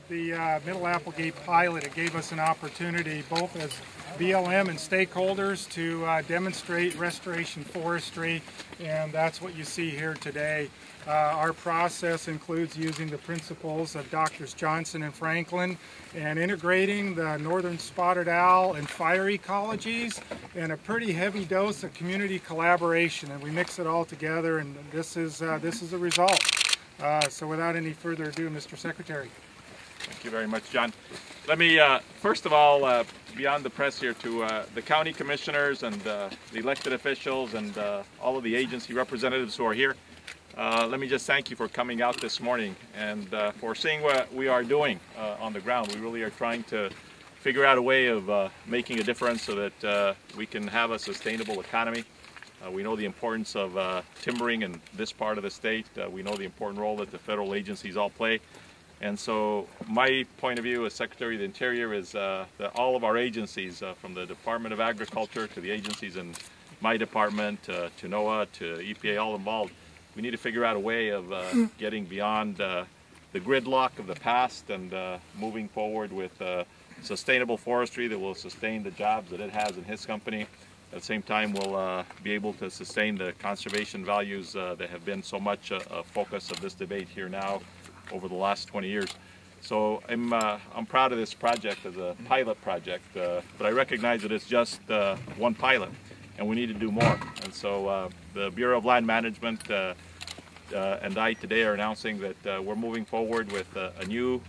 the Middle Applegate pilot, it gave us an opportunity both as BLM and stakeholders to demonstrate restoration forestry, and that's what you see here today. Our process includes using the principles of Drs. Johnson and Franklin and integrating the northern spotted owl and fire ecologies and a pretty heavy dose of community collaboration, and we mix it all together, and this is the result. So without any further ado, Mr. Secretary. Thank you very much, John. Let me, first of all, beyond the press here, to the county commissioners and the elected officials and all of the agency representatives who are here. Let me just thank you for coming out this morning and for seeing what we are doing on the ground. We really are trying to figure out a way of making a difference so that we can have a sustainable economy. We know the importance of timbering in this part of the state. We know the important role that the federal agencies all play. And so my point of view as Secretary of the Interior is that all of our agencies, from the Department of Agriculture to the agencies in my department, to NOAA, to EPA, all involved, we need to figure out a way of getting beyond the gridlock of the past and moving forward with sustainable forestry that will sustain the jobs that it has in his company. At the same time, we'll be able to sustain the conservation values that have been so much a focus of this debate here now over the last 20 years. So I'm proud of this project as a pilot project, but I recognize that it's just one pilot, and we need to do more. And so the Bureau of Land Management and I today are announcing that we're moving forward with a new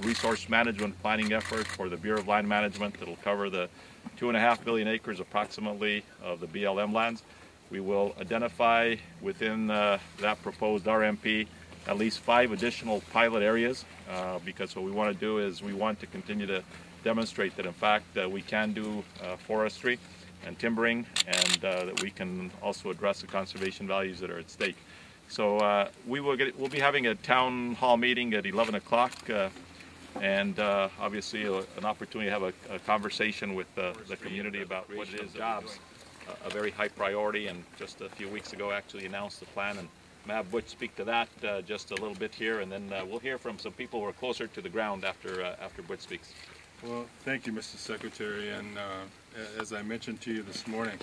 resource management planning effort for the Bureau of Land Management that will cover the 2.5 billion acres approximately of the BLM lands. We will identify within that proposed RMP at least 5 additional pilot areas because what we want to do is we want to continue to demonstrate that in fact we can do forestry and timbering, and that we can also address the conservation values that are at stake. So we'll be having a town hall meeting at 11 o'clock and obviously an opportunity to have a conversation with the community about what it is. Jobs, a very high priority, and just a few weeks ago actually announced the plan, and I'm going to have Butch speak to that just a little bit here, and then we'll hear from some people who are closer to the ground after Butch speaks. Well, thank you, Mr. Secretary, and as I mentioned to you this morning,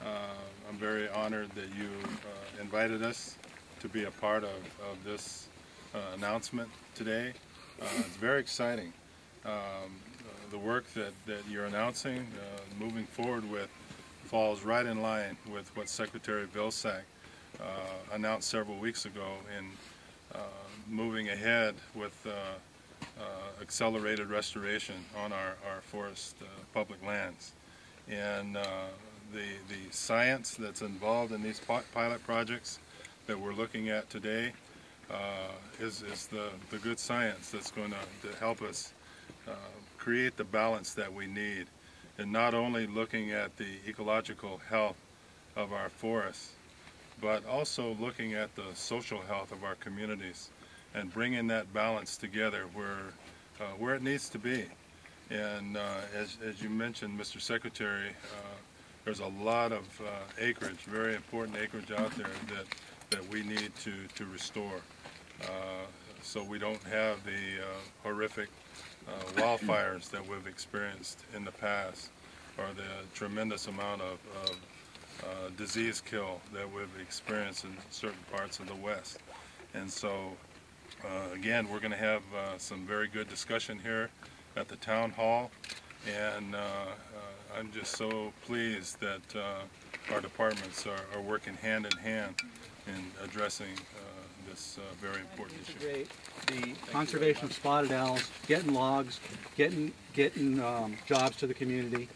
I'm very honored that you invited us to be a part of this announcement today. It's very exciting. The work that you're announcing, moving forward with, falls right in line with what Secretary Vilsack announced several weeks ago in moving ahead with accelerated restoration on our forest public lands. And the science that's involved in these pilot projects that we're looking at today is the good science that's going to help us create the balance that we need, and not only looking at the ecological health of our forests, but also looking at the social health of our communities and bringing that balance together where it needs to be. And as you mentioned, Mr. Secretary, there's a lot of acreage, very important acreage out there that we need to restore, so we don't have the horrific wildfires that we've experienced in the past, or the tremendous amount of disease kill that we've experienced in certain parts of the West. And so again, we're going to have some very good discussion here at the town hall, and I'm just so pleased that our departments are working hand in hand in addressing this very important issue. The conservation of spotted owls, getting logs, getting jobs to the community.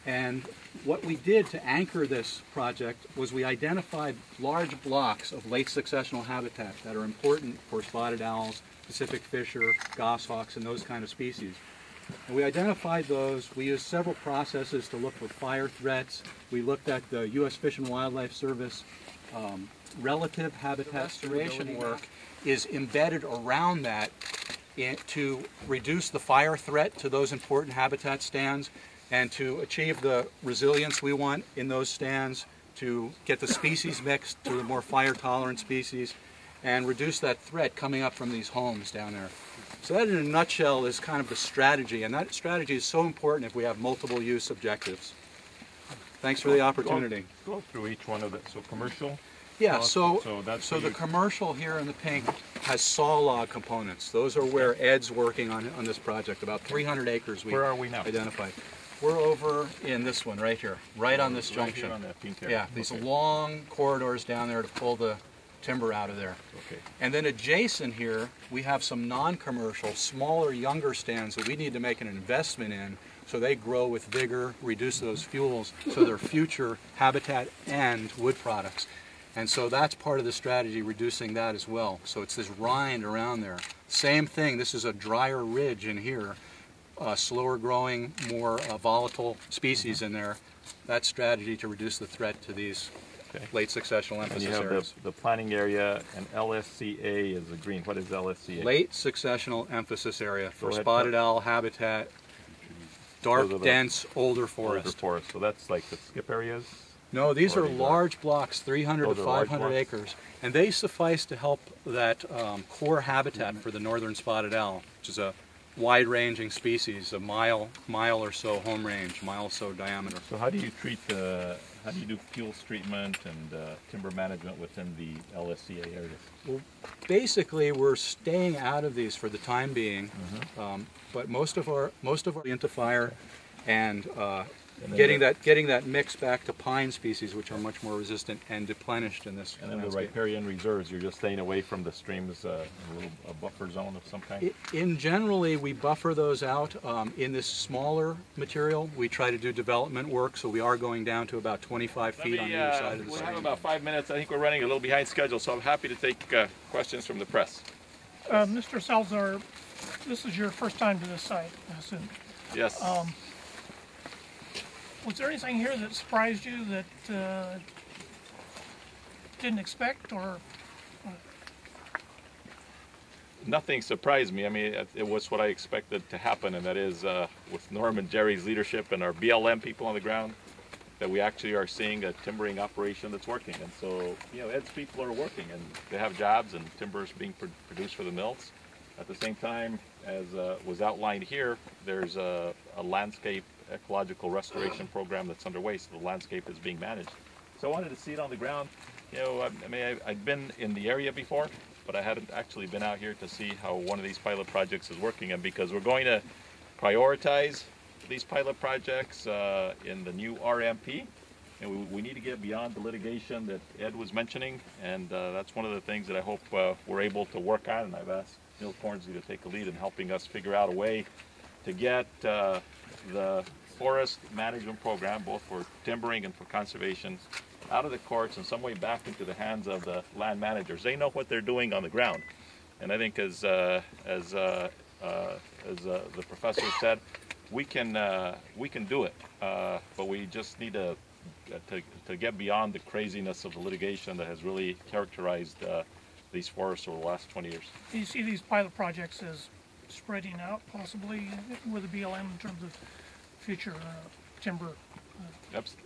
And what we did to anchor this project was we identified large blocks of late successional habitat that are important for spotted owls, Pacific fisher, goshawks, and those kind of species. And we identified those. We used several processes to look for fire threats. We looked at the U.S. Fish and Wildlife Service relative habitat restoration work is embedded around that to reduce the fire threat to those important habitat stands and to achieve the resilience we want in those stands, to get the species mixed to the more fire tolerant species and reduce that threat coming up from these homes down there. So that in a nutshell is kind of the strategy, and that strategy is so important if we have multiple use objectives. Thanks for the opportunity. Go through each one of the, so commercial? Yeah, so the commercial here in the pink has saw log components. Those are where Ed's working on this project, about 300 acres we Where are we now? identified. We're over in this one right here, right on this junction. Right here on that pink area. Yeah, these long corridors down there to pull the timber out of there. Okay. And then adjacent here, we have some non-commercial, smaller, younger stands that we need to make an investment in so they grow with vigor, reduce those fuels, so they're future habitat and wood products. And so that's part of the strategy, reducing that as well. So it's this rind around there. Same thing, this is a drier ridge in here, slower growing, more volatile species in there. That strategy to reduce the threat to these late successional emphasis areas. And you have the planting area, and LSCA is the green. What is LSCA? Late successional emphasis area for spotted owl habitat, dark, dense, older forest. Older forest. So that's like the skip areas? No, these are large blocks, 300 to 500 acres, and they suffice to help that core habitat for the northern spotted owl, which is a wide-ranging species, a mile or so home range, mile or so diameter. So how do you treat how do you do fuels treatment and timber management within the LSCA areas? Well, basically, we're staying out of these for the time being, but most of our into fire and getting that mix back to pine species, which are much more resistant and replenished in this. And then the riparian reserves, you're just staying away from the streams, a buffer zone of some kind? Generally, we buffer those out. In this smaller material, we try to do development work, so we are going down to about 25 feet on either side of the We'll site. have about 5 minutes. I think we're running a little behind schedule, so I'm happy to take questions from the press. Mr. Salazar, this is your first time to this site, I assume. Yes. Was there anything here that surprised you that didn't expect, or? Nothing surprised me. I mean, it was what I expected to happen, and that is with Norm and Jerry's leadership and our BLM people on the ground, that we actually are seeing a timbering operation that's working. And so, you know, Ed's people are working, and they have jobs, and timber is being produced for the mills. At the same time, as was outlined here, there's a landscape ecological restoration program that's underway, so the landscape is being managed. So I wanted to see it on the ground. You know, I mean, I'd been in the area before, but I hadn't actually been out here to see how one of these pilot projects is working. And because we're going to prioritize these pilot projects in the new RMP, and we need to get beyond the litigation that Ed was mentioning, and that's one of the things that I hope we're able to work on. And I've asked Neil Cornsey to take a lead in helping us figure out a way to get the forest management program, both for timbering and for conservation, out of the courts and some way back into the hands of the land managers. They know what they're doing on the ground, and I think as the professor said, we can do it, but we just need to get beyond the craziness of the litigation that has really characterized these forests over the last 20 years. Do you see these pilot projects as spreading out possibly with the BLM in terms of future timber?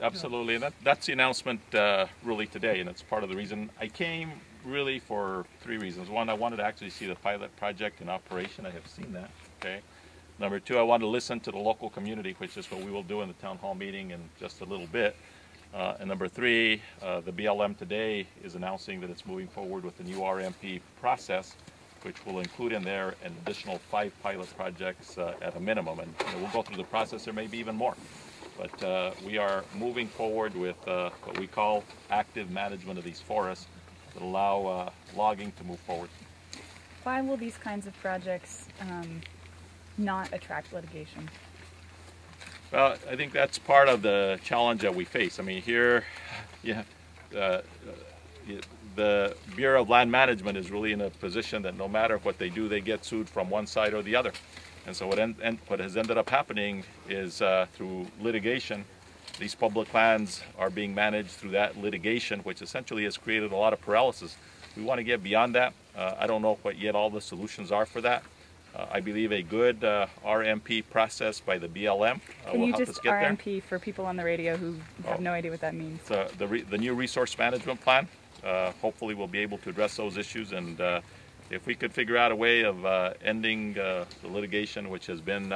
Absolutely, and that's the announcement really today, and it's part of the reason I came, really for 3 reasons. One, I wanted to actually see the pilot project in operation. I have seen that, okay? Number 2, I wanted to listen to the local community, which is what we will do in the town hall meeting in just a little bit. And number 3, the BLM today is announcing that it's moving forward with the new RMP process, which will include in there an additional 5 pilot projects at a minimum. And you know, we'll go through the process, there may be even more. But we are moving forward with what we call active management of these forests that allow logging to move forward. Why will these kinds of projects not attract litigation? Well, I think that's part of the challenge that we face. I mean, here, the Bureau of Land Management is really in a position that no matter what they do, they get sued from one side or the other. And so what has ended up happening is through litigation, these public lands are being managed through that litigation, which essentially has created a lot of paralysis. We want to get beyond that. I don't know what yet all the solutions are for that. I believe a good RMP process by the BLM will help us get there. Can you just RMP for people on the radio who have no idea what that means? The new resource management plan hopefully will be able to address those issues, and if we could figure out a way of ending the litigation which has been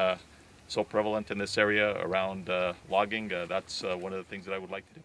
so prevalent in this area around logging, that's one of the things that I would like to do.